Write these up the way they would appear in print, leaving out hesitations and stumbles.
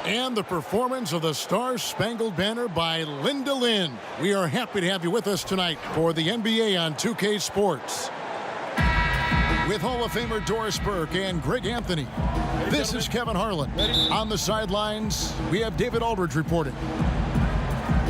And the performance of the Star-Spangled Banner by Linda Lynn. We are happy to have you with us tonight for the NBA on 2K Sports. With Hall of Famer Doris Burke and Greg Anthony, this is Kevin Harlan. On the sidelines, we have David Aldridge reporting.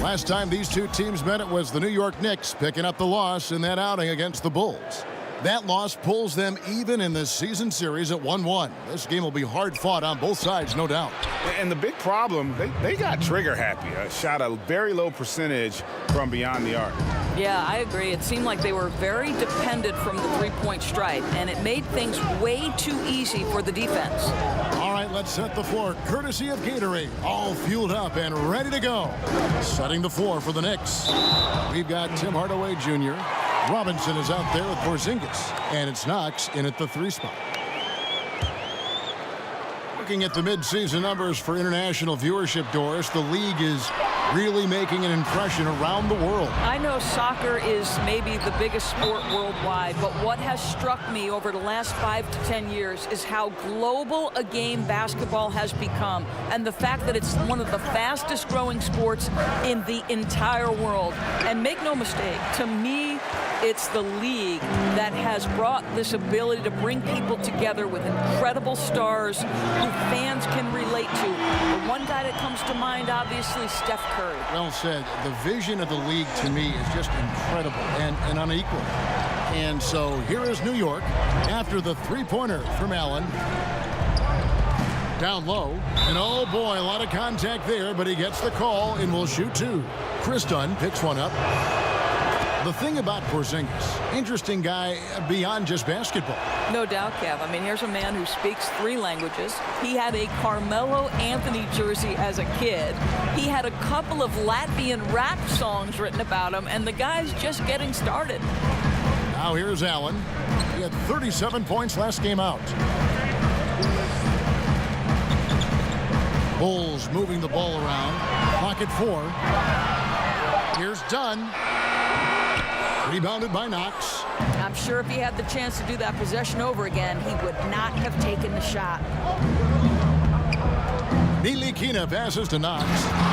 Last time these two teams met, it was the New York Knicks picking up the loss in that outing against the Bulls. That loss pulls them even in this season series at 1-1. This game will be hard fought on both sides, no doubt. And the big problem, they got trigger happy. Shot a very low percentage from beyond the arc. Yeah, I agree. It seemed like they were very dependent from the three-point stripe, and it made things way too easy for the defense. All right, let's set the floor. Courtesy of Gatorade, all fueled up and ready to go. Setting the floor for the Knicks. We've got Tim Hardaway Jr. Robinson is out there with Porzingis, and it's Knox in at the 3 spot. Looking at the midseason numbers for international viewership, Doris, the league is really making an impression around the world. I know soccer is maybe the biggest sport worldwide, but what has struck me over the last 5 to 10 years is how global a game basketball has become, and the fact that it's one of the fastest growing sports in the entire world. And make no mistake, to me, it's the league that has brought this ability to bring people together with incredible stars who fans can relate to. The one guy that comes to mind, obviously, Steph Curry. Well said. The vision of the league, to me, is just incredible and unequal. And so here is New York after the three-pointer from Allen. Down low. And oh, boy, a lot of contact there, but he gets the call and will shoot 2. Chris Dunn picks one up. The thing about Porzingis, interesting guy beyond just basketball. No doubt, Kev. I mean, here's a man who speaks 3 languages. He had a Carmelo Anthony jersey as a kid. He had a couple of Latvian rap songs written about him, and the guy's just getting started. Now here's Allen. He had 37 points last game out. Bulls moving the ball around. Clock at 4. Here's Dunn. Rebounded by Knox. I'm sure if he had the chance to do that possession over again, he would not have taken the shot. Ntilikina passes to Knox,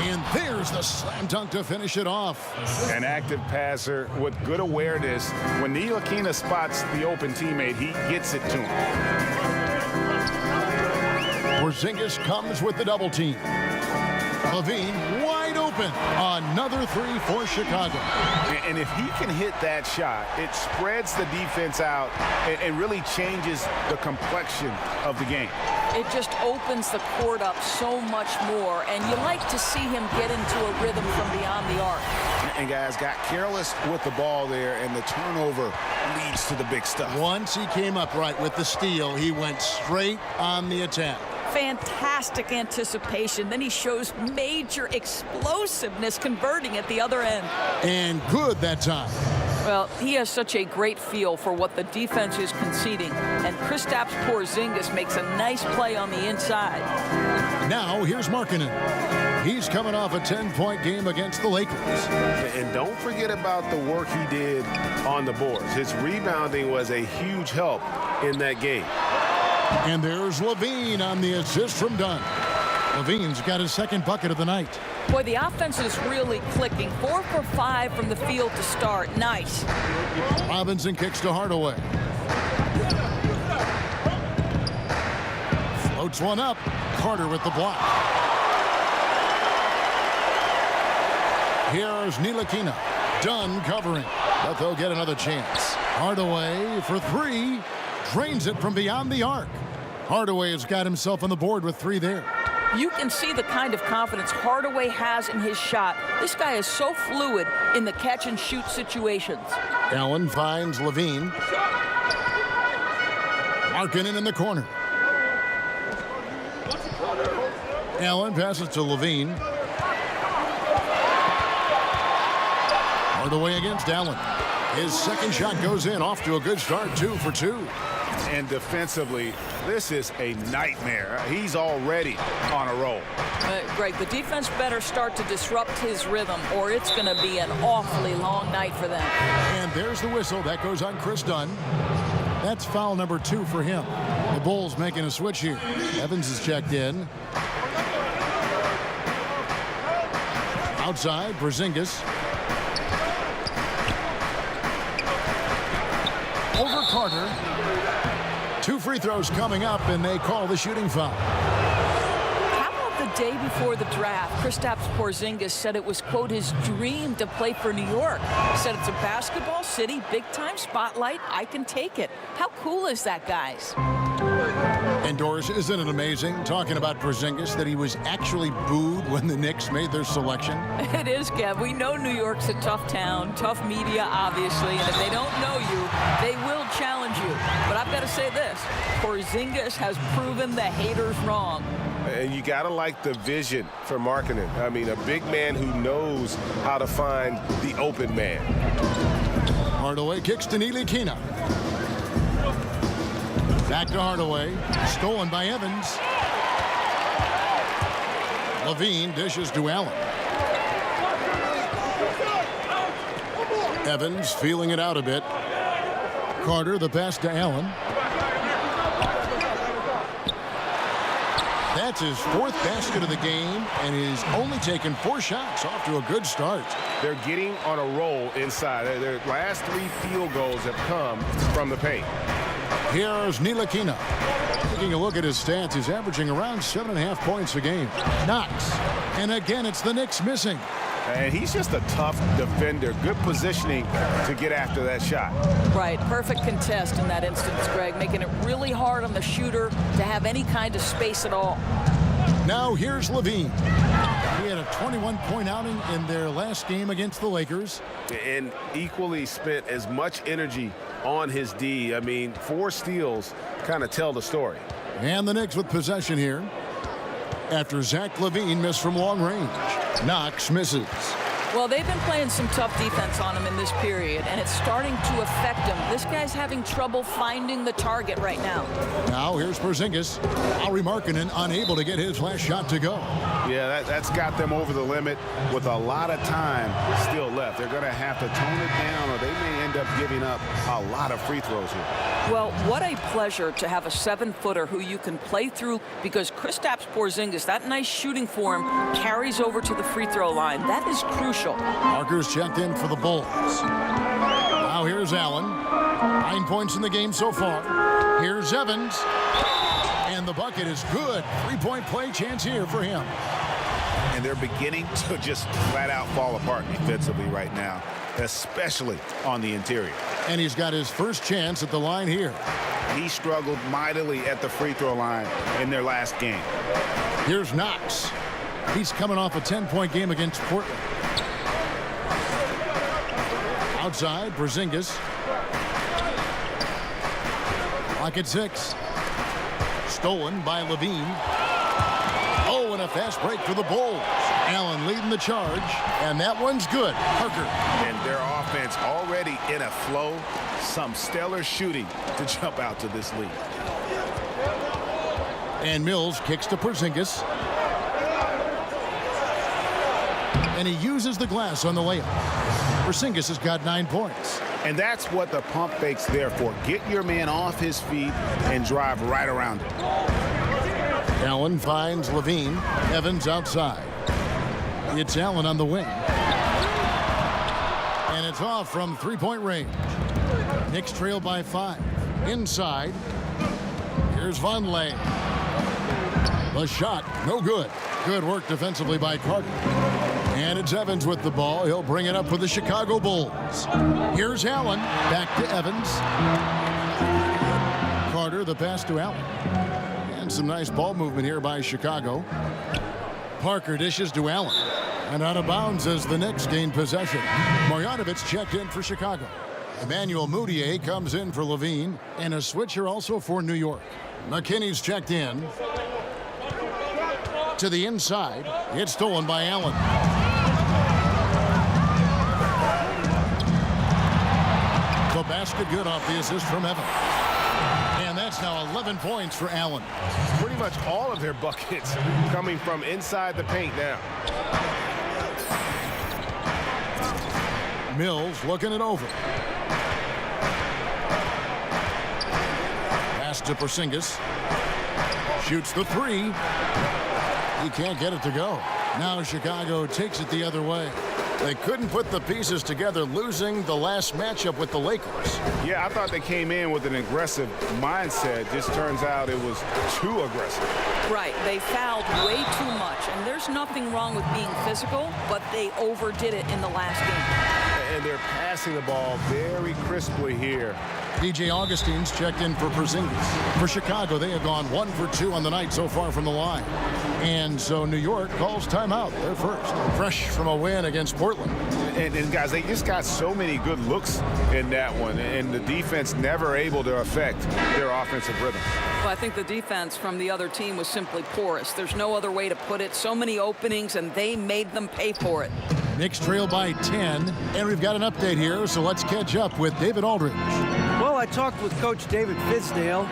and there's the slam dunk to finish it off. An active passer with good awareness. When Ntilikina spots the open teammate, he gets it to him. Porzingis comes with the double team. Levine wide open. Another 3 for Chicago. And if he can hit that shot, it spreads the defense out and really changes the complexion of the game. It just opens the court up so much more, and you like to see him get into a rhythm from beyond the arc. And guys got careless with the ball there, and the turnover leads to the big stuff. Once he came up right with the steal, he went straight on the attack. Fantastic anticipation. Then he shows major explosiveness converting at the other end. And good that time. Well, he has such a great feel for what the defense is conceding. And Kristaps Porzingis makes a nice play on the inside. Now here's Markkanen. He's coming off a 10-point game against the Lakers. And don't forget about the work he did on the boards. His rebounding was a huge help in that game. And there's Levine on the assist from Dunn. Levine's got his 2nd bucket of the night. Boy, the offense is really clicking. 4 for 5 from the field to start. Nice. Robinson kicks to Hardaway. Floats one up. Carter with the block. Here's Ntilikina. Dunn covering, but they'll get another chance. Hardaway for 3. Drains it from beyond the arc. Hardaway has got himself on the board with 3 there. You can see the kind of confidence Hardaway has in his shot. This guy is so fluid in the catch-and-shoot situations. Allen finds Levine. Markkanen in the corner. Allen passes to Levine. Hardaway against Allen. His 2nd shot goes in, off to a good start, 2 for 2. And defensively, this is a nightmare. He's already on a roll. Greg, the defense better start to disrupt his rhythm, or it's going to be an awfully long night for them. And there's the whistle. That goes on Chris Dunn. That's foul number 2 for him. The Bulls making a switch here. Evans is checked in. Outside, Porzingis. Over Carter. 2 free throws coming up, and they call the shooting foul. How about the day before the draft, Kristaps Porzingis said it was, quote, his dream to play for New York. He said it's a basketball city, big-time spotlight. I can take it. How cool is that, guys? And Doris, isn't it amazing, talking about Porzingis, that he was actually booed when the Knicks made their selection? It is, Kev. We know New York's a tough town, tough media, obviously, and if they don't know you, they will challenge you. But I've got to say this, Porzingis has proven the haters wrong. And you got to like the vision for marketing. I mean, a big man who knows how to find the open man. Hardaway kicks to Ntilikina. Back to Hardaway. Stolen by Evans. Levine dishes to Allen. Evans feeling it out a bit. Carter, the pass to Allen. That's his 4th basket of the game, and he's only taken 4 shots. Off to a good start. They're getting on a roll inside. Their last 3 field goals have come from the paint. Here's Ntilikina. Taking a look at his stats, he's averaging around 7.5 points a game. Knox. And again, it's the Knicks missing. And he's just a tough defender. Good positioning to get after that shot. Right. Perfect contest in that instance, Greg, making it really hard on the shooter to have any kind of space at all. Now here's Levine. He had a 21-point outing in their last game against the Lakers. And equally spent as much energy on his D. I mean, 4 steals kind of tell the story. And the Knicks with possession here. After Zach LaVine missed from long range. Knox misses. Well, they've been playing some tough defense on him in this period, and it's starting to affect him. This guy's having trouble finding the target right now. Now here's Porzingis. Lauri Markkanen unable to get his last shot to go. Yeah, that's got them over the limit with a lot of time still left. They're going to have to tone it down, or they may end up giving up a lot of free throws here. Well, what a pleasure to have a 7-footer who you can play through, because Kristaps Porzingis, that nice shooting form, carries over to the free throw line. That is crucial. Parker's checked in for the Bulls. Now here's Allen. 9 points in the game so far. Here's Evans. And the bucket is good. 3-point play chance here for him. And they're beginning to just flat out fall apart defensively right now, especially on the interior. And he's got his first chance at the line here. He struggled mightily at the free throw line in their last game. Here's Knox. He's coming off a 10-point game against Portland. Outside, Porzingis. Clock at 6. Stolen by Levine. Oh, and a fast break for the Bulls. Allen leading the charge, and that one's good. Parker. And their offense already in a flow. Some stellar shooting to jump out to this lead. And Mills kicks to Porzingis. And he uses the glass on the layup. Porzingis has got 9 points. And that's what the pump fake's there for. Get your man off his feet and drive right around it. Allen finds Levine. Evans outside. It's Allen on the wing. And it's off from 3-point range. Knicks trail by 5. Inside. Here's Vonleh. The shot, no good. Good work defensively by Carter. And it's Evans with the ball. He'll bring it up for the Chicago Bulls. Here's Allen. Back to Evans. Carter, the pass to Allen. And some nice ball movement here by Chicago. Parker dishes to Allen. And out of bounds as the Knicks gain possession. Marjanovic checked in for Chicago. Emmanuel Mudiay comes in for Levine. And a switcher also for New York. McKinney's checked in. To the inside. It's stolen by Allen. The basket good off the assist from Evans. And that's now 11 points for Allen. Pretty much all of their buckets coming from inside the paint now. Mills looking it over. Pass to Porzingis. Shoots the 3. He can't get it to go. Now Chicago takes it the other way. They couldn't put the pieces together, losing the last matchup with the Lakers. Yeah, I thought they came in with an aggressive mindset. Just turns out it was too aggressive. Right. They fouled way too much. And there's nothing wrong with being physical, but they overdid it in the last game. And they're passing the ball very crisply here. DJ Augustine's checked in for Porzingis. For Chicago, they have gone 1 for 2 on the night so far from the line. And so New York calls timeout. They're first. Fresh from a win against Portland. And guys, they just got so many good looks in that one. And the defense never able to affect their offensive rhythm. Well, I think the defense from the other team was simply porous. There's no other way to put it. So many openings, and they made them pay for it. Knicks trail by 10. And we've got an update here, so let's catch up with David Aldridge. Well, I talked with Coach David Fizdale.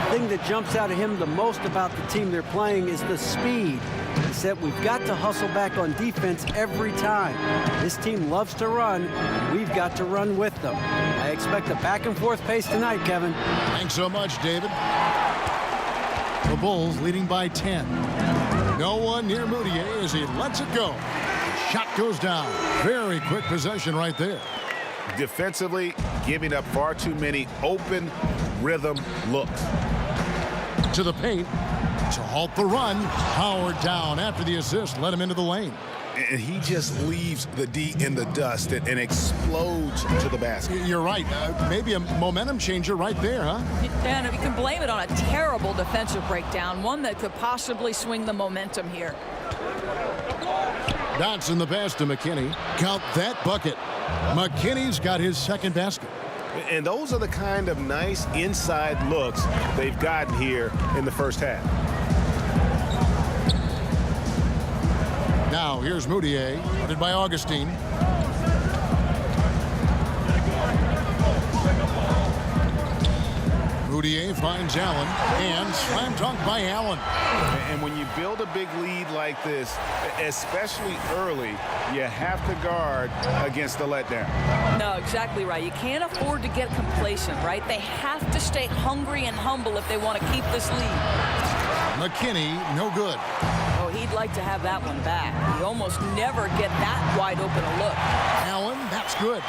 The thing that jumps out of him the most about the team they're playing is the speed. He said we've got to hustle back on defense every time. This team loves to run. We've got to run with them. I expect a back-and-forth pace tonight, Kevin. Thanks so much, David. The Bulls leading by 10. No one near Moutier as he lets it go. Shot goes down. Very quick possession right there. Defensively, giving up far too many open rhythm looks. To the paint to halt the run. Howard down after the assist. Let him into the lane. And he just leaves the D in the dust and explodes to the basket. You're right. Maybe a momentum changer right there, huh? And you can blame it on a terrible defensive breakdown, one that could possibly swing the momentum here. Dotson the pass to McKinney. Count that bucket. McKinney's got his second basket. And those are the kind of nice inside looks they've gotten here in the first half. Now here's Moutier, guarded by Augustine. Moutier finds Allen, and slam dunk by Allen. And when you build a big lead like this, especially early, you have to guard against the letdown. No, exactly right. You can't afford to get complacent, right? They have to stay hungry and humble if they want to keep this lead. McKinney, no good. Oh, he'd like to have that one back. You almost never get that wide open a look. Allen, that's good.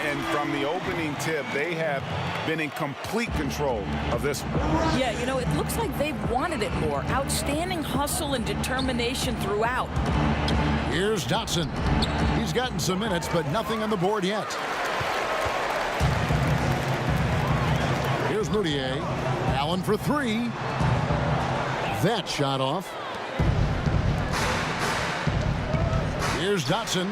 And from the opening tip, they have been in complete control of this one. Yeah, you know, it looks like they've wanted it more. Outstanding hustle and determination throughout. Here's Dotson. He's gotten some minutes, but nothing on the board yet. Here's Moutier. Allen for three. That shot off. Here's Dotson,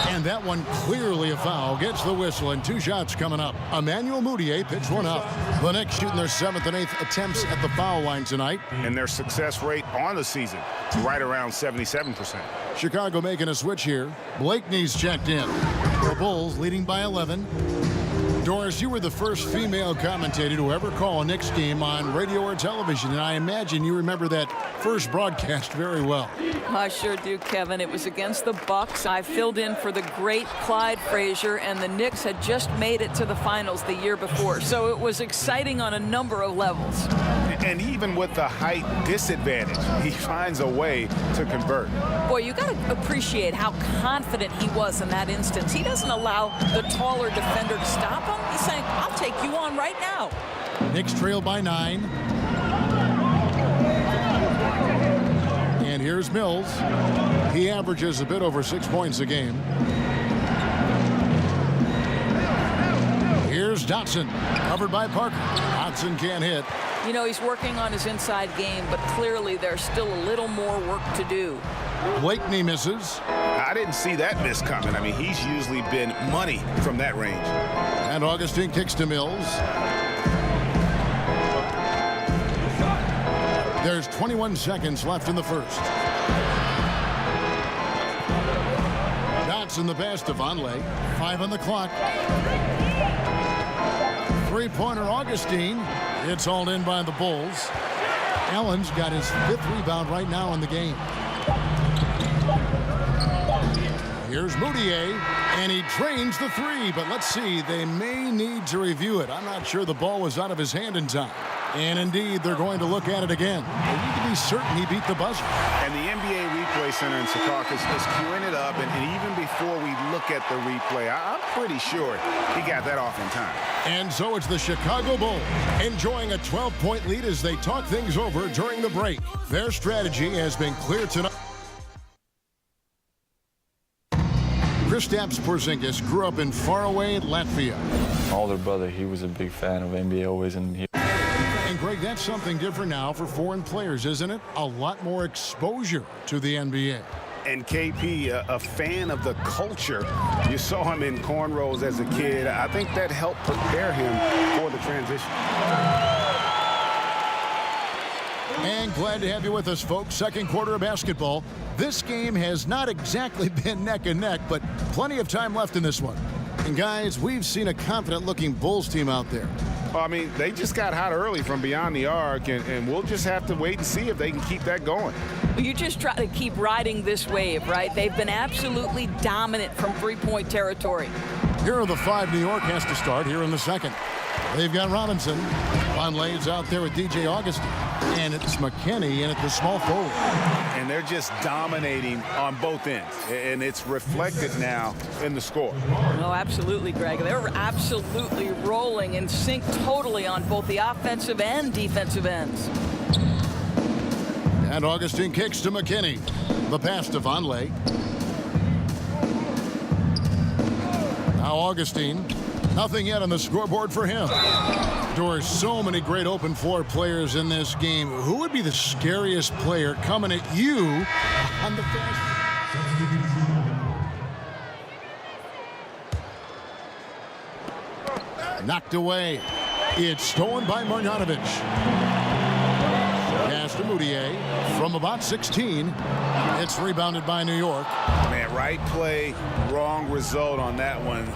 and that one clearly a foul. Gets the whistle, and two shots coming up. Emmanuel Moutier picks one up. The Knicks shooting their 7th and 8th attempts at the foul line tonight. And their success rate on the season, right around 77%. Chicago making a switch here. Blakeney's checked in. The Bulls leading by 11. Doris, you were the first female commentator to ever call a Knicks game on radio or television, and I imagine you remember that first broadcast very well. I sure do, Kevin. It was against the Bucks. I filled in for the great Clyde Frazier, and the Knicks had just made it to the finals the year before, so it was exciting on a number of levels. And even with the height disadvantage, he finds a way to convert. Boy, you got to appreciate how confident he was in that instance. He doesn't allow the taller defender to stop him. He's saying, I'll take you on right now. Knicks trail by 9. And here's Mills. He averages a bit over 6 points a game. Here's Dotson, covered by Parker. Dotson can't hit. You know, he's working on his inside game, but clearly there's still a little more work to do. Blakeney misses. I didn't see that miss coming. I mean, he's usually been money from that range. And Augustine kicks to Mills. There's 21 seconds left in the first. Dotson the pass to Vonleh. 5 on the clock. Three-pointer Augustine. It's hauled in by the Bulls. Allen's got his 5th rebound right now in the game. Here's Moutier, and he drains the three, but let's see, they may need to review it. I'm not sure the ball was out of his hand in time. And indeed, they're going to look at it again. They need to be certain he beat the buzzer. And the NBA replay Play Center in Secaucus is queuing it up, and even before we look at the replay, I'm pretty sure he got that off in time. And so it's the Chicago Bulls enjoying a 12-point lead as they talk things over during the break. Their strategy has been clear tonight. Kristaps Porzingis grew up in faraway Latvia. My older brother, he was a big fan of NBA always, and And Greg, that's something different now for foreign players, isn't it? A lot more exposure to the NBA. And KP, a fan of the culture. You saw him in cornrows as a kid. I think that helped prepare him for the transition. And glad to have you with us, folks. Second quarter of basketball. This game has not exactly been neck and neck, but plenty of time left in this one. And guys, we've seen a confident-looking Bulls team out there. Well, I mean, they just got hot early from beyond the arc, and we'll just have to wait and see if they can keep that going. You just try to keep riding this wave, right? They've been absolutely dominant from three-point territory. Here are the five New York has to start here in the second. They've got Robinson. Vonleh's out there with DJ Augustin. And it's McKinney in at the small forward. And they're just dominating on both ends. And it's reflected now in the score. No, absolutely, Greg. They're absolutely rolling in sync totally on both the offensive and defensive ends. And Augustin kicks to McKinney. The pass to Vonleh. Now Augustin. Nothing yet on the scoreboard for him. There are so many great open floor players in this game. Who would be the scariest player coming at you on the fast? Knocked away. It's stolen by Marjanovic. Pass to Moutier from about 16. It's rebounded by New York. Man, right play, wrong result on that one.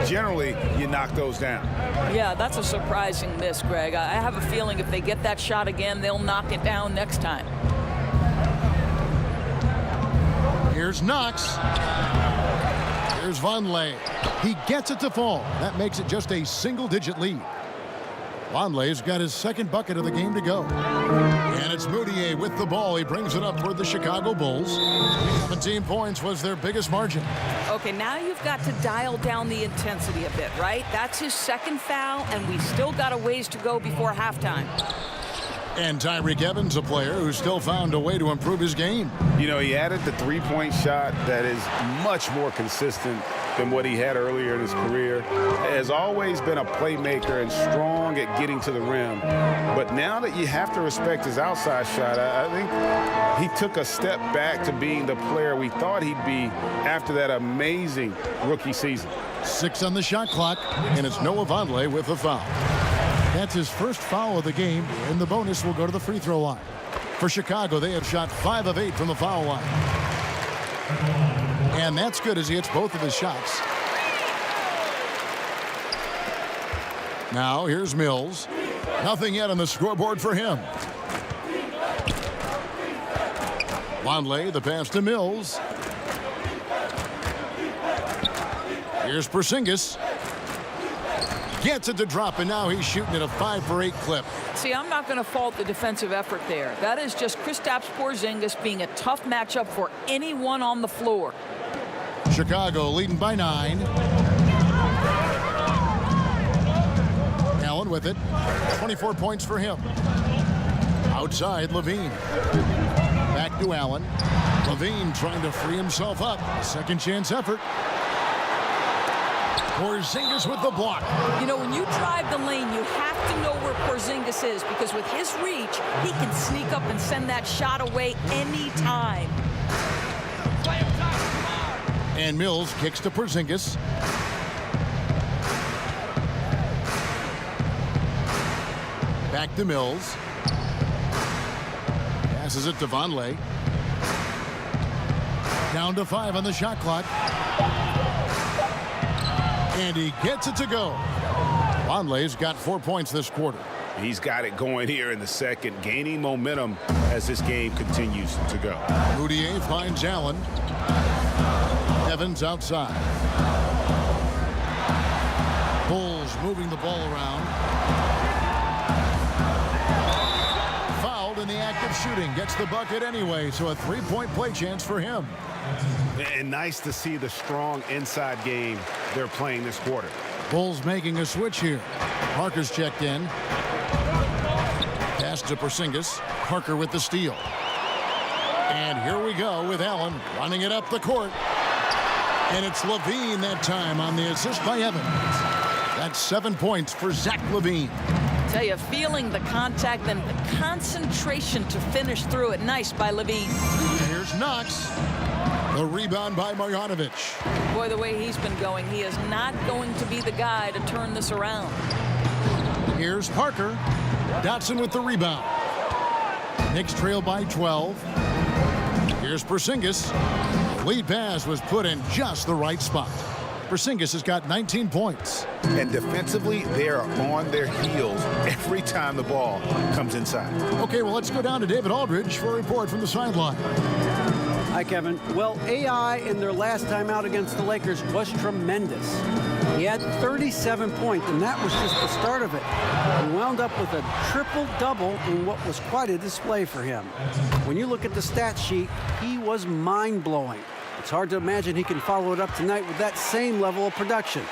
Generally, you knock those down. Yeah, that's a surprising miss, Greg. I have a feeling if they get that shot again, they'll knock it down next time. Here's Knox. Here's Vonleh. He gets it to fall. That makes it just a single-digit lead. Vonleh's got his second bucket of the game to go. And it's Moutier with the ball. He brings it up toward the Chicago Bulls. 17 points was their biggest margin. Okay, now you've got to dial down the intensity a bit, right? That's his second foul, and we still got a ways to go before halftime. And Tyreke Evans, a player who still found a way to improve his game. You know, he added the three-point shot that is much more consistent than what he had earlier in his career. Has always been a playmaker and strong at getting to the rim. But now that you have to respect his outside shot, I think he took a step back to being the player we thought he'd be after that amazing rookie season. 6 on the shot clock, and it's Noah Vonleh with the foul. That's his first foul of the game, and the bonus will go to the free throw line. For Chicago, they have shot 5 of 8 from the foul line. And that's good as he hits both of his shots. Now here's Mills. Nothing yet on the scoreboard for him. Vonleh, the pass to Mills. Here's Porzingis. Gets it to drop, and now he's shooting at a 5 for 8 clip. See, I'm not going to fault the defensive effort there. That is just Kristaps Porzingis being a tough matchup for anyone on the floor. Chicago leading by 9. Allen with it. 24 points for him. Outside, Levine. Back to Allen. Levine trying to free himself up. Second chance effort. Porzingis with the block. You know, when you drive the lane, you have to know where Porzingis is, because with his reach, he can sneak up and send that shot away anytime. And Mills kicks to Porzingis. Back to Mills. Passes it to Vonleh. Down to 5 on the shot clock. And he gets it to go. Vonleh's got 4 points this quarter. He's got it going here in the second, gaining momentum as this game continues to go. Moutier finds Allen. Evans outside. Bulls moving the ball around. Fouled in the act of shooting, gets the bucket anyway, so a three-point play chance for him. And nice to see the strong inside game they're playing this quarter. Bulls making a switch here. Parker's checked in. Pass to Porzingis. Parker with the steal. And here we go with Allen running it up the court. And it's LaVine that time on the assist by Evans. That's 7 points for Zach LaVine. Tell you, feeling the contact and the concentration to finish through it. Nice by LaVine. Here's Knox. The rebound by Marjanovic. Boy, the way he's been going, he is not going to be the guy to turn this around. Here's Parker. Dotson with the rebound. Knicks trail by 12. Here's Porzingis. The lead pass was put in just the right spot. Porzingis has got 19 points. And defensively, they are on their heels every time the ball comes inside. Okay, well, let's go down to David Aldridge for a report from the sideline. Hi, Kevin. Well, AI in their last time out against the Lakers was tremendous. He had 37 points, and that was just the start of it. He wound up with a triple-double in what was quite a display for him. When you look at the stat sheet, he was mind-blowing. It's hard to imagine he can follow it up tonight with that same level of production.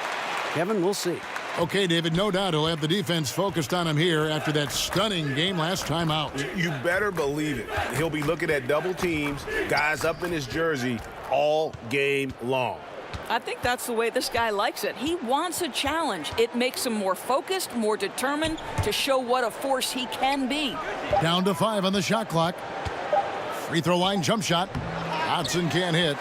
Kevin, we'll see. Okay, David, no doubt he'll have the defense focused on him here after that stunning game last time out. You better believe it. He'll be looking at double teams, guys up in his jersey all game long. I think that's the way this guy likes it. He wants a challenge. It makes him more focused, more determined to show what a force he can be. Down to 5 on the shot clock. Free throw line jump shot. Hodson can't hit.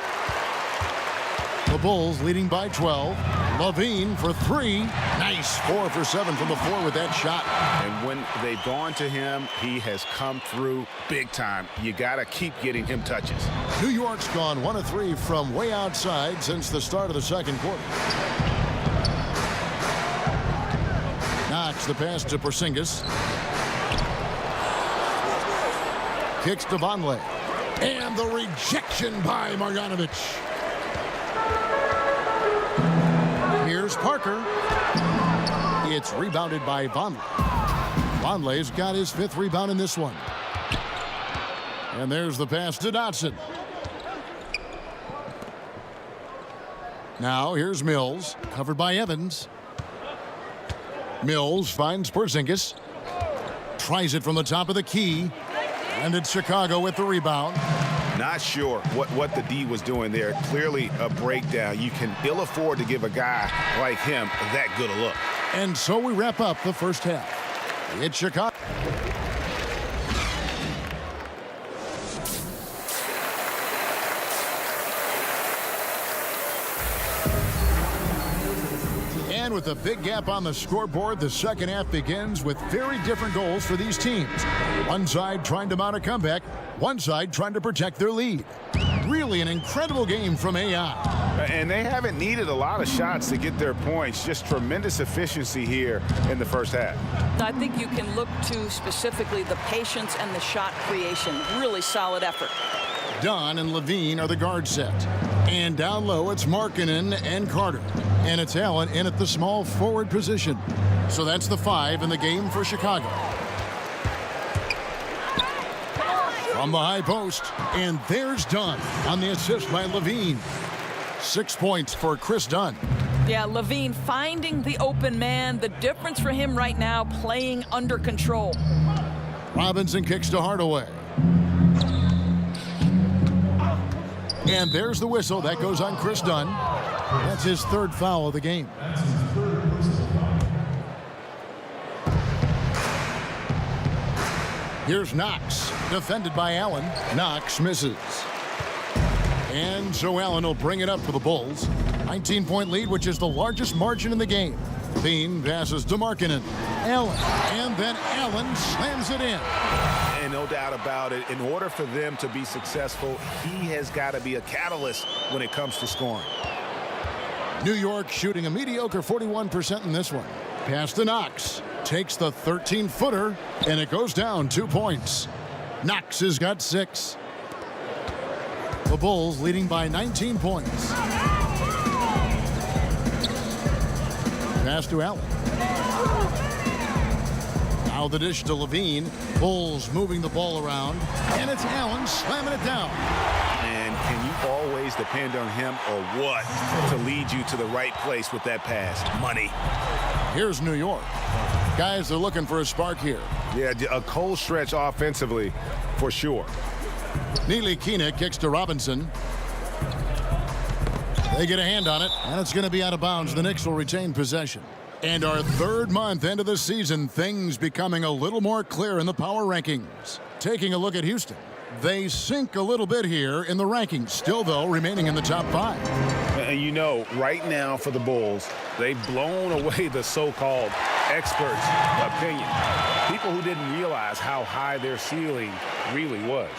The Bulls leading by 12. LaVine for 3. Nice. 4 for 7 from the floor with that shot. And when they've gone to him, he has come through big time. You got to keep getting him touches. New York's gone 1 of 3 from way outside since the start of the second quarter. Knox the pass to Porzingis. Kicks to Vonleh. And the rejection by Marjanovic. Here's Parker. It's rebounded by Vonleh. Vonleh's got his 5th rebound in this one. And there's the pass to Dotson. Now here's Mills, covered by Evans. Mills finds Porzingis. Tries it from the top of the key. And it's Chicago with the rebound. Not sure what the D was doing there. Clearly a breakdown. You can ill afford to give a guy like him that good a look. And so we wrap up the first half. It's Chicago. And with a big gap on the scoreboard, the second half begins with very different goals for these teams. One side trying to mount a comeback, one side trying to protect their lead. Really an incredible game from AI. And they haven't needed a lot of shots to get their points. Just tremendous efficiency here in the first half. I think you can look to specifically the patience and the shot creation. Really solid effort. Dunn and LaVine are the guard set. And down low, it's Markkanen and Carter. And it's Allen in at the small forward position. So that's the 5 in the game for Chicago. From the high post, and there's Dunn on the assist by LaVine. 6 points for Chris Dunn. Yeah, LaVine finding the open man. The difference for him right now, playing under control. Robinson kicks to Hardaway. And there's the whistle. That goes on Chris Dunn. That's his 3rd foul of the game. Here's Knox, defended by Allen. Knox misses. And so Allen will bring it up for the Bulls. 19-point lead, which is the largest margin in the game. Bean passes to Markkanen. Allen, and then Allen slams it in. And no doubt about it, in order for them to be successful, he has got to be a catalyst when it comes to scoring. New York shooting a mediocre 41% in this one. Pass to Knox. Takes the 13-footer, and it goes down 2 points. Knox has got 6. The Bulls leading by 19 points. Pass to Allen. Now Now the dish to Levine. Bulls moving the ball around. And it's Allen slamming it down. And can you always depend on him or what to lead you to the right place with that pass? Money. Here's New York. Guys, they're looking for a spark here. Yeah, a cold stretch offensively for sure. Neely Keena kicks to Robinson. They get a hand on it, and it's going to be out of bounds. The Knicks will retain possession. And our third month into the season, things becoming a little more clear in the power rankings. Taking a look at Houston. They sink a little bit here in the rankings, still, though, remaining in the top 5. And you know, right now for the Bulls, they've blown away the so-called experts' opinion. People who didn't realize how high their ceiling really was.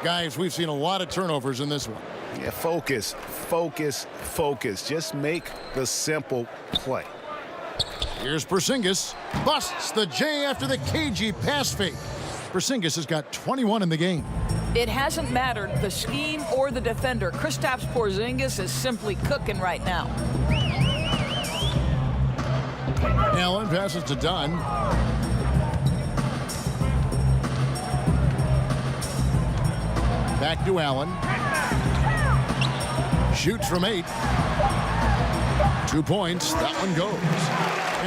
Guys, we've seen a lot of turnovers in this one. Yeah, focus, focus, focus. Just make the simple play. Here's Porzingis. Busts the J after the cagey pass fake. Porzingis has got 21 in the game. It hasn't mattered the scheme or the defender. Kristaps Porzingis is simply cooking right now. Allen passes to Dunn. Back to Allen. Shoots from 8. 2 points. That one goes.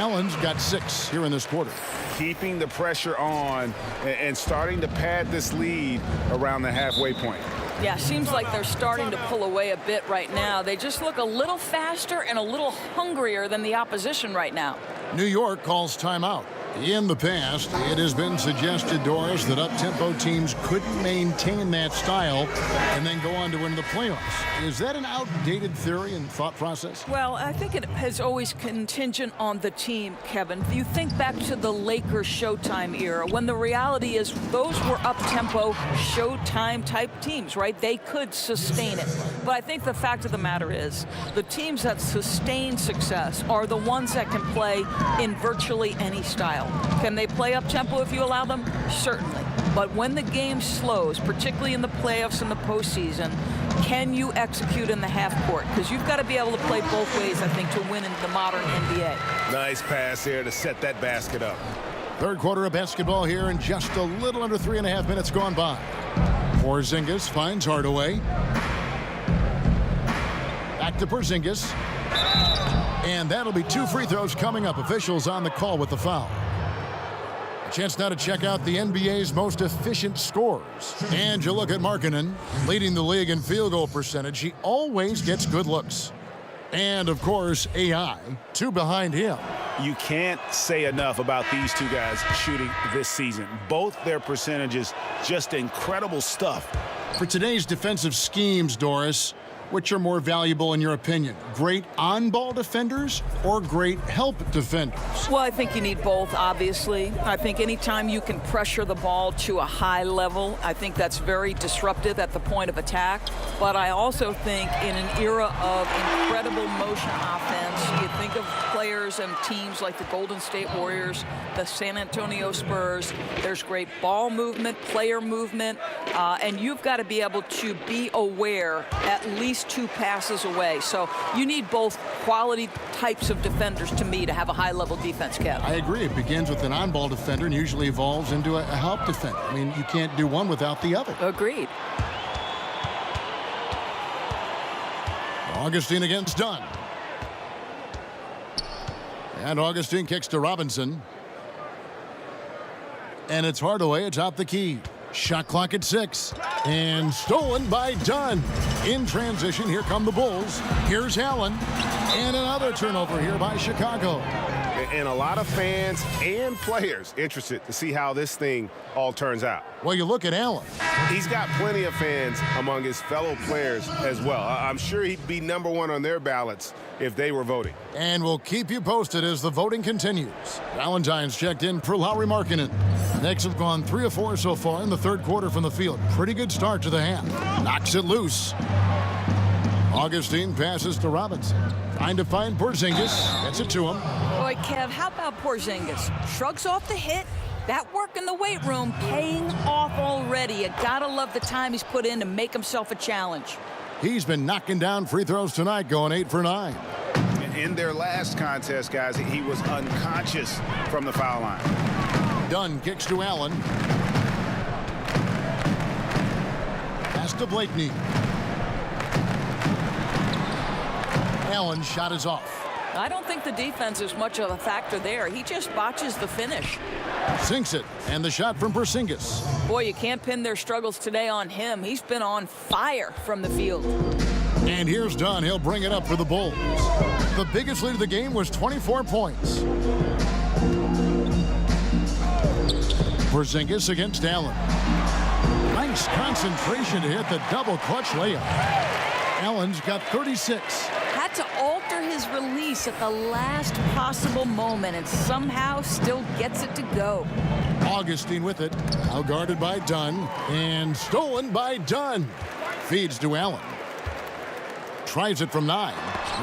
Allen's got 6 here in this quarter. Keeping the pressure on and starting to pad this lead around the halfway point. Yeah, seems like they're starting to pull away a bit right now. They just look a little faster and a little hungrier than the opposition right now. New York calls timeout. In the past, it has been suggested, Doris, that up-tempo teams couldn't maintain that style and then go on to win the playoffs. Is that an outdated theory and thought process? Well, I think it has always contingent on the team, Kevin. You think back to the Lakers Showtime era when the reality is those were up-tempo Showtime type teams, right? They could sustain it. But I think the fact of the matter is the teams that sustain success are the ones that can play in virtually any style. Can they play up-tempo if you allow them? Certainly. But when the game slows, particularly in the playoffs and the postseason, can you execute in the half court? Because you've got to be able to play both ways, I think, to win in the modern NBA. Nice pass there to set that basket up. Third quarter of basketball here, and just a little under 3.5 minutes gone by. Porzingis finds Hardaway. Back to Porzingis. And that'll be 2 free throws coming up. Officials on the call with the foul. A chance now to check out the NBA's most efficient scorers. And you look at Markkanen, leading the league in field goal percentage. He always gets good looks. And, of course, AI, 2 behind him. You can't say enough about these 2 guys shooting this season. Both their percentages, just incredible stuff. For today's defensive schemes, Doris, which are more valuable in your opinion? Great on-ball defenders or great help defenders? Well, I think you need both, obviously. I think anytime you can pressure the ball to a high level, I think that's very disruptive at the point of attack. But I also think in an era of incredible motion offense, you think of players and teams like the Golden State Warriors, the San Antonio Spurs, there's great ball movement, player movement, and you've got to be able to be aware at least 2 passes away. So you need both quality types of defenders to me to have a high-level defense, Kev. I agree. It begins with an on-ball defender and usually evolves into a help defender. I mean, you can't do one without the other. Agreed. Augustine against Dunn. And Augustine kicks to Robinson. And it's Hardaway atop the key. Shot clock at 6. And stolen by Dunn. In transition, here come the Bulls. Here's Allen. And another turnover here by Chicago. And a lot of fans and players interested to see how this thing all turns out. Well, you look at Allen. He's got plenty of fans among his fellow players as well. I'm sure he'd be #1 on their ballots if they were voting. And we'll keep you posted as the voting continues. Valentine's checked in for Lauri Markkanen. Knicks have gone 3 of 4 so far in the third quarter from the field. Pretty good start to the half. Knocks it loose. Augustine passes to Robinson. Trying to find Porzingis. Gets it to him. Boy, Kev, how about Porzingis? Shrugs off the hit. That work in the weight room paying off already. You gotta love the time he's put in to make himself a challenge. He's been knocking down free throws tonight, going 8 for 9. In their last contest, guys, he was unconscious from the foul line. Dunn kicks to Allen. Pass to Blakeney. Allen's shot is off. I don't think the defense is much of a factor there. He just botches the finish. Sinks it, and the shot from Porzingis. Boy, you can't pin their struggles today on him. He's been on fire from the field. And here's Dunn. He'll bring it up for the Bulls. The biggest lead of the game was 24 points. Porzingis against Allen. Nice concentration to hit the double clutch layup. Allen's got 36. Had to alter his release at the last possible moment and somehow still gets it to go. Augustine with it. Now guarded by Dunn. And stolen by Dunn. Feeds to Allen. Tries it from 9.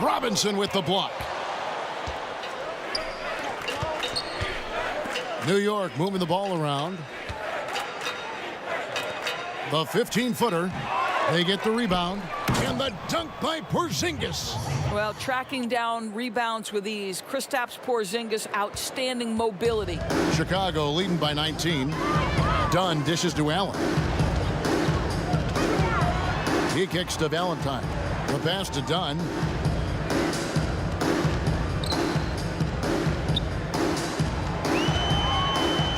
Robinson with the block. New York moving the ball around. The 15-footer. They get the rebound. And the dunk by Porzingis. Well, tracking down rebounds with ease. Kristaps Porzingis, outstanding mobility. Chicago leading by 19. Dunn dishes to Allen. He kicks to Valentine. The pass to Dunn.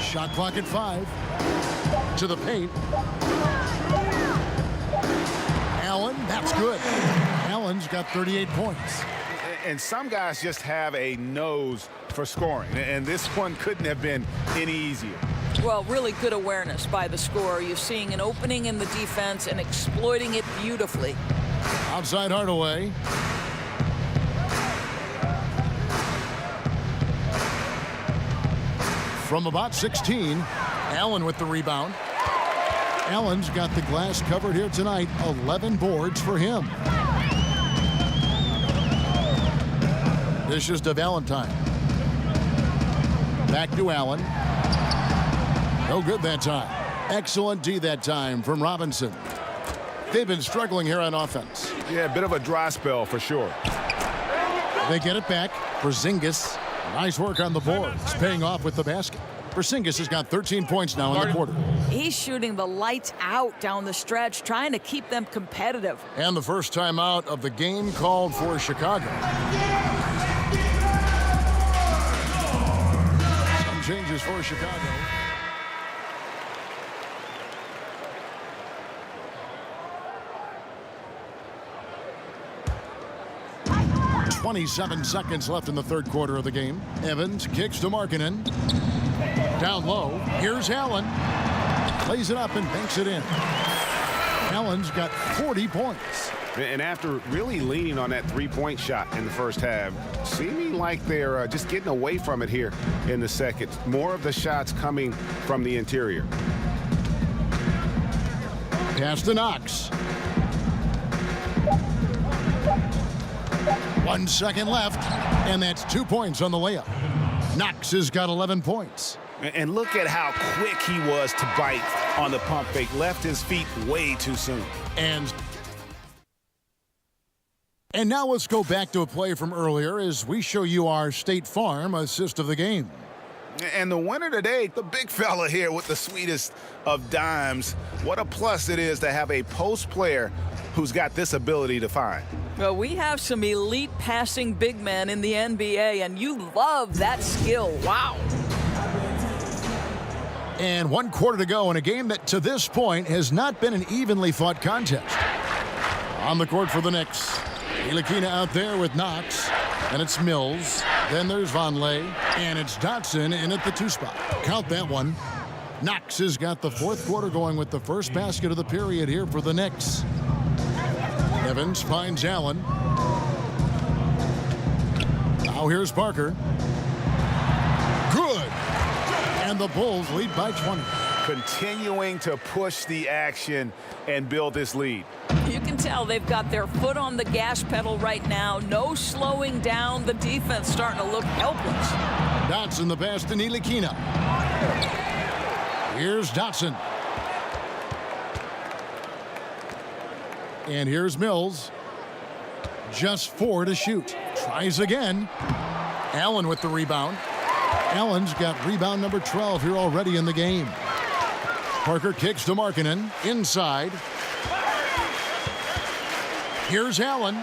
Shot clock at 5. To the paint. Allen, that's good. Allen's got 38 points. And some guys just have a nose for scoring. And this one couldn't have been any easier. Well, really good awareness by the scorer. You're seeing an opening in the defense and exploiting it beautifully. Outside Hardaway. From about 16, Allen with the rebound. Allen's got the glass covered here tonight. 11 boards for him. This is to Valentine. Back to Allen. No good that time. Excellent D that time from Robinson. They've been struggling here on offense. Yeah, a bit of a dry spell for sure. They get it back. Porzingis. Nice work on the boards. Paying off with the basket. Porzingis has got 13 points now in the quarter. He's shooting the lights out down the stretch, trying to keep them competitive. And the first time out of the game called for Chicago. Some changes for Chicago. .27 seconds left in the third quarter of the game. Evans kicks to Markkanen. Down low. Here's Allen. Plays it up and banks it in. Allen's got 40 points. And after really leaning on that three-point shot in the first half, seeming like they're just getting away from it here in the second. More of the shots coming from the interior. Pass to Knox. 1 second left, and that's 2 points on the layup. Knox has got 11 points. And look at how quick he was to bite on the pump fake. Left his feet way too soon. And now let's go back to a play from earlier as we show you our State Farm assist of the game. And the winner today, the big fella here with the sweetest of dimes. What a plus it is to have a post player who's got this ability to find. Well, we have some elite passing big men in the NBA, and you love that skill. Wow. And 1 quarter to go in a game that to this point has not been an evenly fought contest. On the court for the Knicks. Ntilikina out there with Knox. And it's Mills. Then there's Vonleh. And it's Dotson in at the 2 spot. Count that one. Knox has got the fourth quarter going with the first basket of the period here for the Knicks. Evans finds Allen. Now here's Parker. Good. And the Bulls lead by 20. Continuing to push the action and build this lead. You can tell they've got their foot on the gas pedal right now. No slowing down. The defense starting to look helpless. Dotson the pass to Ntilikina. Here's Dotson. And here's Mills. Just 4 to shoot. Tries again. Allen with the rebound. Allen's got rebound number 12 here already in the game. Parker kicks to Markkanen. Inside. Here's Allen.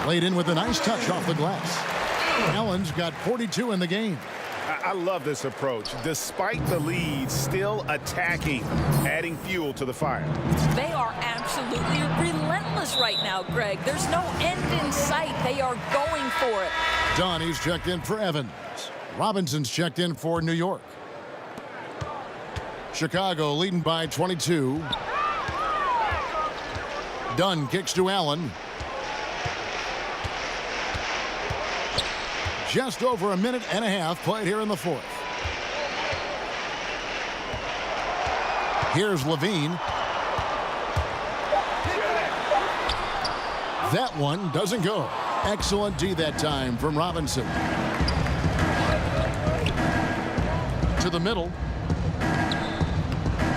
Laid in with a nice touch off the glass. Allen's got 42 in the game. I love this approach. Despite the lead, still attacking, adding fuel to the fire. They are absolutely relentless right now, Greg. There's no end in sight. They are going for it. Donnie's checked in for Evans. Robinson's checked in for New York. Chicago leading by 22. Dunn kicks to Allen. Just over a minute and a half played here in the fourth. Here's Levine. That one doesn't go. Excellent D that time from Robinson. To the middle.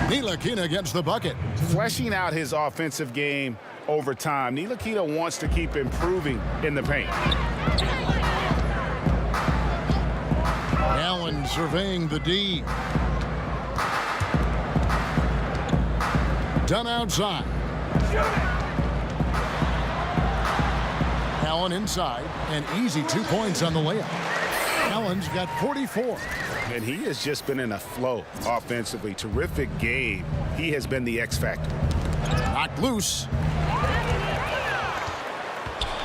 Ntilikina gets the bucket. Fleshing out his offensive game over time. Ntilikina wants to keep improving in the paint. Allen surveying the D. Done outside. Allen inside. An easy 2 points on the layup. Allen's got 44. And he has just been in a flow offensively. Terrific game. He has been the X factor. Knocked loose.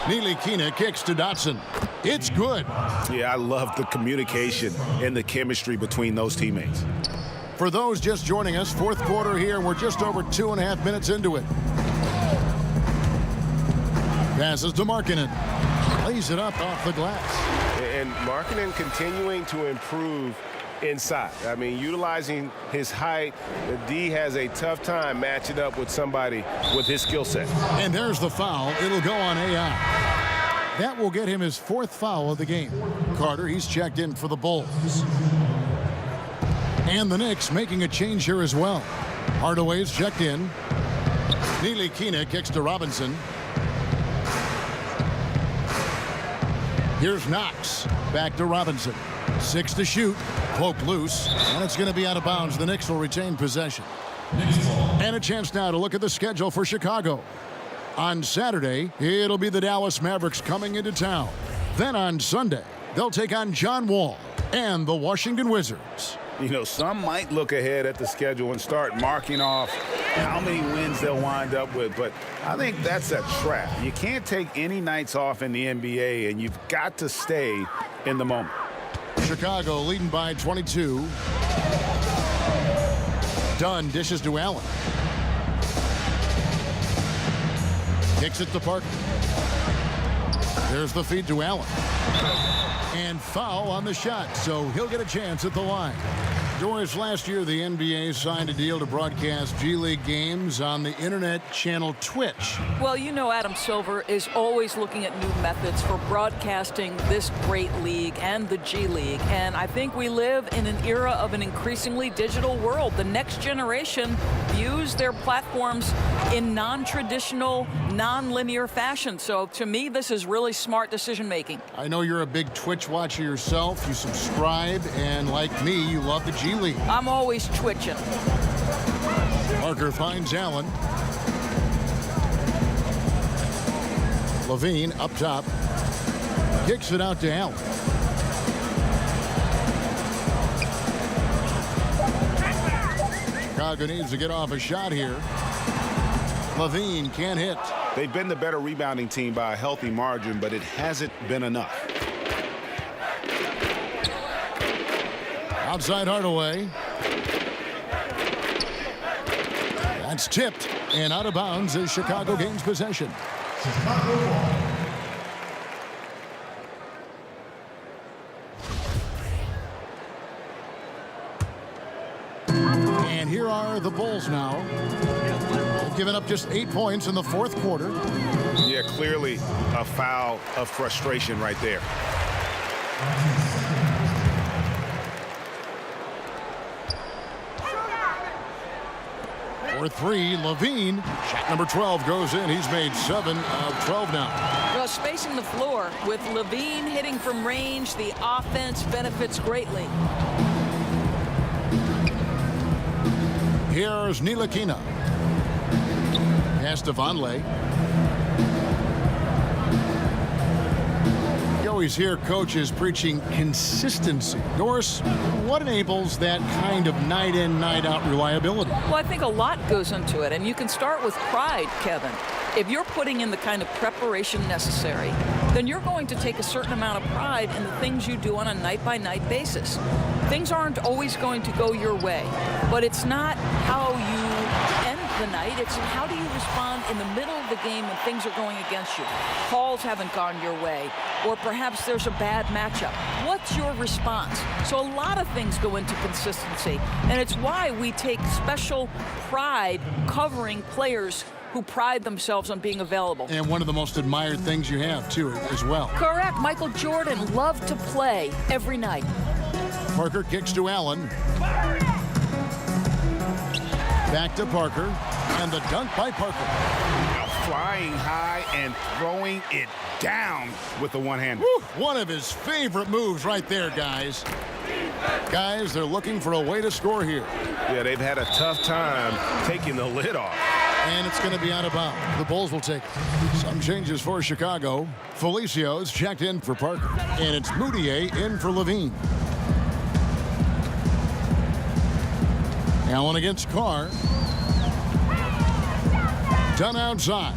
Ntilikina kicks to Dotson. It's good. Yeah, I love the communication and the chemistry between those teammates. For those just joining us, fourth quarter here, and we're just over 2.5 minutes into it. Passes to Markkanen. Lays it up off the glass. And Markkanen continuing to improve inside. I mean, utilizing his height. The D has a tough time matching up with somebody with his skill set. And there's the foul. It'll go on AI. That will get him his 4th foul of the game. Carter, he's checked in for the Bulls. And the Knicks making a change here as well. Hardaway's checked in. Ntilikina kicks to Robinson. Here's Knox. Back to Robinson. 6 to shoot. Poke loose. And it's going to be out of bounds. The Knicks will retain possession. And a chance now to look at the schedule for Chicago. On Saturday, it'll be the Dallas Mavericks coming into town. Then on Sunday, they'll take on John Wall and the Washington Wizards. You know, some might look ahead at the schedule and start marking off how many wins they'll wind up with, but I think that's a trap. You can't take any nights off in the NBA, and you've got to stay in the moment. Chicago leading by 22. Dunn dishes to Allen. Kicks it to Parker. There's the feed to Allen. And foul on the shot, so he'll get a chance at the line. Doris, last year the NBA signed a deal to broadcast G League games on the internet channel Twitch. Well, you know Adam Silver is always looking at new methods for broadcasting this great league and the G League. And I think we live in an era of an increasingly digital world. The next generation views their platforms in non-traditional, non-linear fashion. So to me, this is really smart decision making. I know you're a big Twitch watcher yourself. You subscribe, and like me, you love the G League. I'm always twitching. Parker finds Allen. Levine up top. Kicks it out to Allen. Chicago needs to get off a shot here. Levine can't hit. They've been the better rebounding team by a healthy margin, but it hasn't been enough. Outside Hardaway. That's tipped and out of bounds as Chicago gains possession. And here are the Bulls now. They've given up just 8 points in the fourth quarter. Yeah, clearly a foul of frustration right there. For three, Levine. Shot number 12 goes in. He's made 7 of 12 now. Well, spacing the floor with Levine hitting from range, the offense benefits greatly. Here's Ntilikina. Pass to Vonleh. You always hear coaches preaching consistency. Doris, what enables that kind of night in, night out reliability? Well, I think a lot goes into it, and you can start with pride, Kevin. If you're putting in the kind of preparation necessary, then you're going to take a certain amount of pride in the things you do on a night-by-night basis. Things aren't always going to go your way, but it's not how you end the night. It's how do you respond in the middle of the game when things are going against you. Calls haven't gone your way, or perhaps there's a bad matchup. What's your response? So a lot of things go into consistency, and it's why we take special pride covering players who pride themselves on being available. And one of the most admired things you have, too, as well. Correct. Michael Jordan loved to play every night. Parker kicks to Allen. Back to Parker. And the dunk by Parker. Flying high and throwing it down with the one-hander. One of his favorite moves right there, guys. Guys, they're looking for a way to score here. Yeah, they've had a tough time taking the lid off. And it's going to be out of bounds. The Bulls will take it. Some changes for Chicago. Felicio's checked in for Parker. And it's Moutier in for Levine. Allen against Carr. Done outside.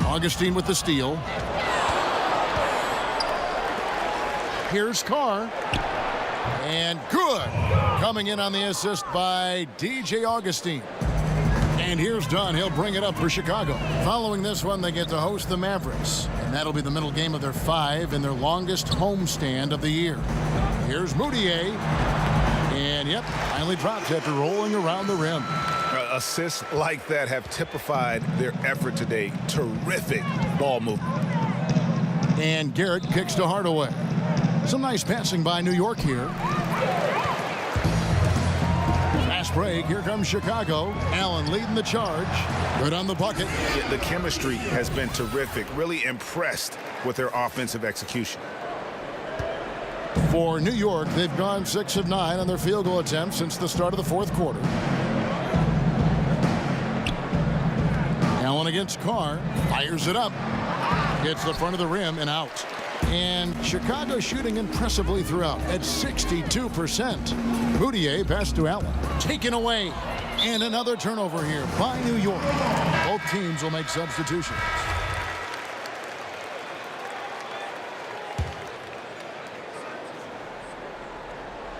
Augustine with the steal. Here's Carr. And good. Coming in on the assist by DJ Augustine. And here's Dunn. He'll bring it up for Chicago. Following this one, they get to host the Mavericks. And that'll be the middle game of their 5 in their longest homestand of the year. Here's Moutier. And, yep, finally drops after rolling around the rim. Assists like that have typified their effort today. Terrific ball movement. And Garrett kicks to Hardaway. Some nice passing by New York here. Fast break. Here comes Chicago. Allen leading the charge. Good on the bucket. The chemistry has been terrific. Really impressed with their offensive execution. For New York, they've gone 6 of 9 on their field goal attempts since the start of the fourth quarter. Allen against Carr. Fires it up. Hits the front of the rim and out. And Chicago shooting impressively throughout at 62%. Moutier pass to Allen. Taken away. And another turnover here by New York. Both teams will make substitutions.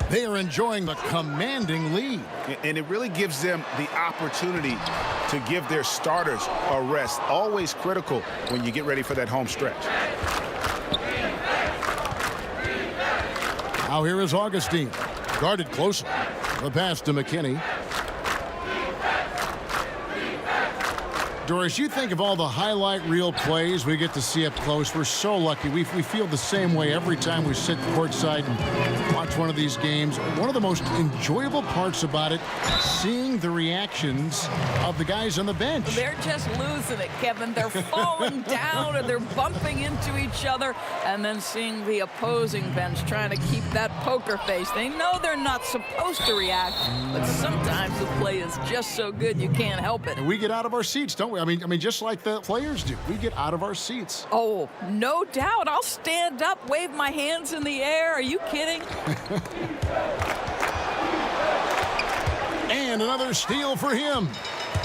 They are enjoying the commanding lead. And it really gives them the opportunity to give their starters a rest. Always critical when you get ready for that home stretch. Now here is Augustine. Guarded closely. The pass to McKinney. Doris, you think of all the highlight reel plays we get to see up close. We're so lucky. We feel the same way every time we sit courtside and watch one of these games. One of the most enjoyable parts about it, seeing the reactions of the guys on the bench. They're just losing it, Kevin. They're falling down and they're bumping into each other, and then seeing the opposing bench trying to keep that poker face. They know they're not supposed to react, but sometimes the play is just so good you can't help it. And we get out of our seats, don't we? I mean, just like the players do. We get out of our seats. Oh, no doubt. I'll stand up, wave my hands in the air. Are you kidding? And another steal for him.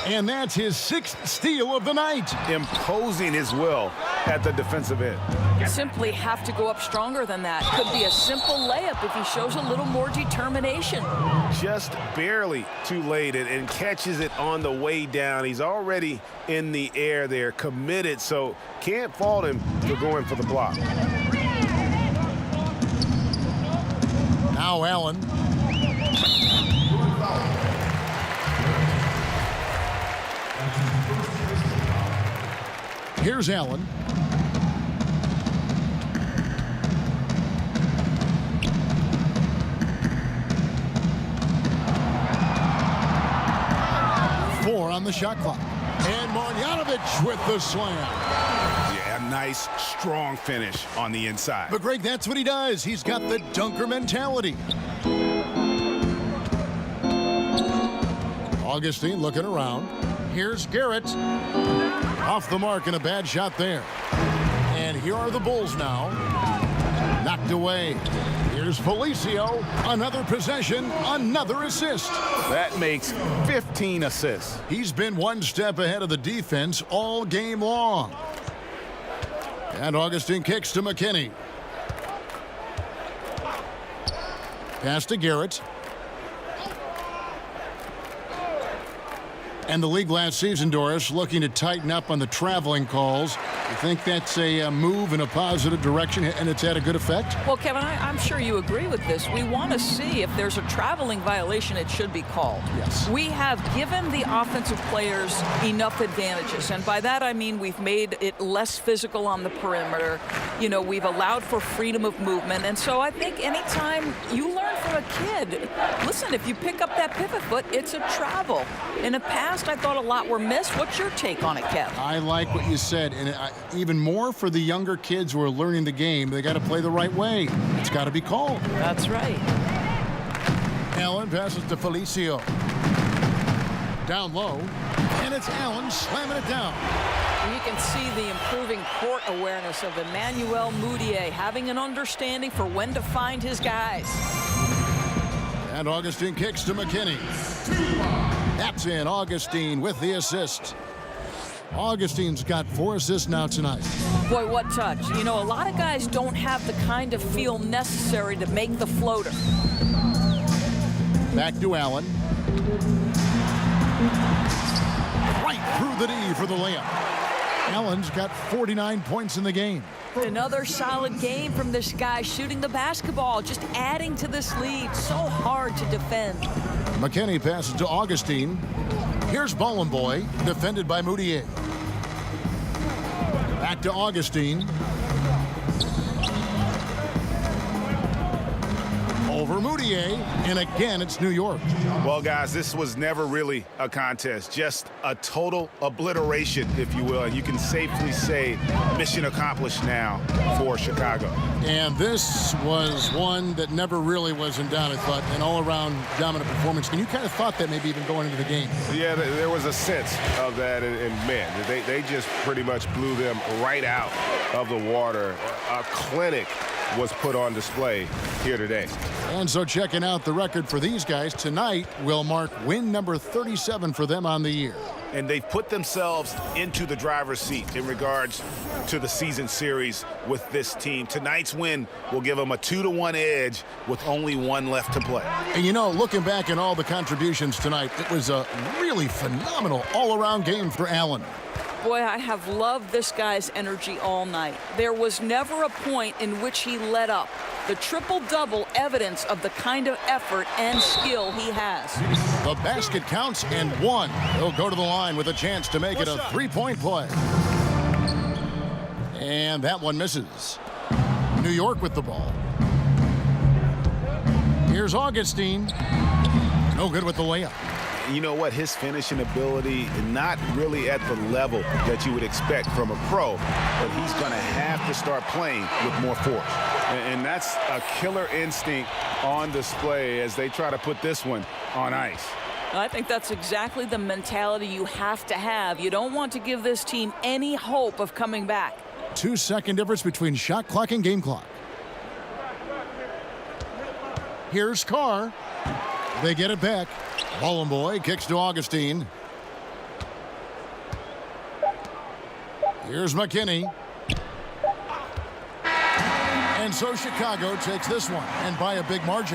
And that's his 6th steal of the night. Imposing his will at the defensive end. Simply have to go up stronger than that. Could be a simple layup if he shows a little more determination. Just barely too late and catches it on the way down. He's already in the air there, committed, so can't fault him for going for the block. Now Allen. Here's Allen. on the shot clock. And Marjanovic with the slam. Yeah, a nice, strong finish on the inside. But, Greg, that's what he does. He's got the dunker mentality. Augustine looking around. Here's Garrett. Off the mark and a bad shot there. And here are the Bulls now. Knocked away. Here's Felicio. Another possession, another assist. That makes 15 assists. He's been one step ahead of the defense all game long. And Augustine kicks to McKinney. Pass to Garrett. And the league last season, Doris, looking to tighten up on the traveling calls. You think that's a move in a positive direction, and it's had a good effect? Well, Kevin, I'm sure you agree with this. We want to see if there's a traveling violation, it should be called. Yes. We have given the offensive players enough advantages, and by that I mean we've made it less physical on the perimeter. You know, we've allowed for freedom of movement, and so I think anytime you learn from a kid, listen, if you pick up that pivot foot, it's a travel. In the past, I thought a lot were missed. What's your take on it, Kev? I like what you said, and even more for the younger kids who are learning the game, they got to play the right way. It's got to be called. That's right. Allen passes to Felicio. Down low, and it's Allen slamming it down. You can see the improving court awareness of Emmanuel Mudiay, having an understanding for when to find his guys. And Augustine kicks to McKinney. That's in. Augustine with the assist. Augustine's got 4 assists now tonight. Boy, what touch. You know, a lot of guys don't have the kind of feel necessary to make the floater. Back to Allen. Right through the D for the layup. Allen's got 49 points in the game. Another solid game from this guy shooting the basketball, just adding to this lead. So hard to defend. McKinney passes to Augustine. Here's Boy, defended by Mudiay. Back to Augustine. Over Mudiay, and again it's New York. Well, guys, this was never really a contest, just a total obliteration, if you will. And you can safely say mission accomplished now for Chicago. And this was one that never really was in doubt, I thought, an all-around dominant performance. And you kind of thought that maybe even going into the game. Yeah, there was a sense of that, and man, they just pretty much blew them right out of the water. A clinic was put on display here today. And so checking out the record for these guys tonight will mark win number 37 for them on the year. And they've put themselves into the driver's seat in regards to the season series with this team. Tonight's win will give them a 2-1 edge with only 1 left to play. And you know, looking back at all the contributions tonight, it was a really phenomenal all-around game for Allen. Boy, I have loved this guy's energy all night. There was never a point in which he let up. The triple-double evidence of the kind of effort and skill he has. The basket counts and 1. He'll go to the line with a chance to make it a 3-point play. And that one misses. New York with the ball. Here's Augustine. No good with the layup. You know what? His finishing ability, not really at the level that you would expect from a pro, but he's going to have to start playing with more force. And that's a killer instinct on display as they try to put this one on ice. I think that's exactly the mentality you have to have. You don't want to give this team any hope of coming back. 2-second difference between shot clock and game clock. Here's Carr. They get it back. Boy kicks to Augustine. Here's McKinney. And so Chicago takes this one, and by a big margin.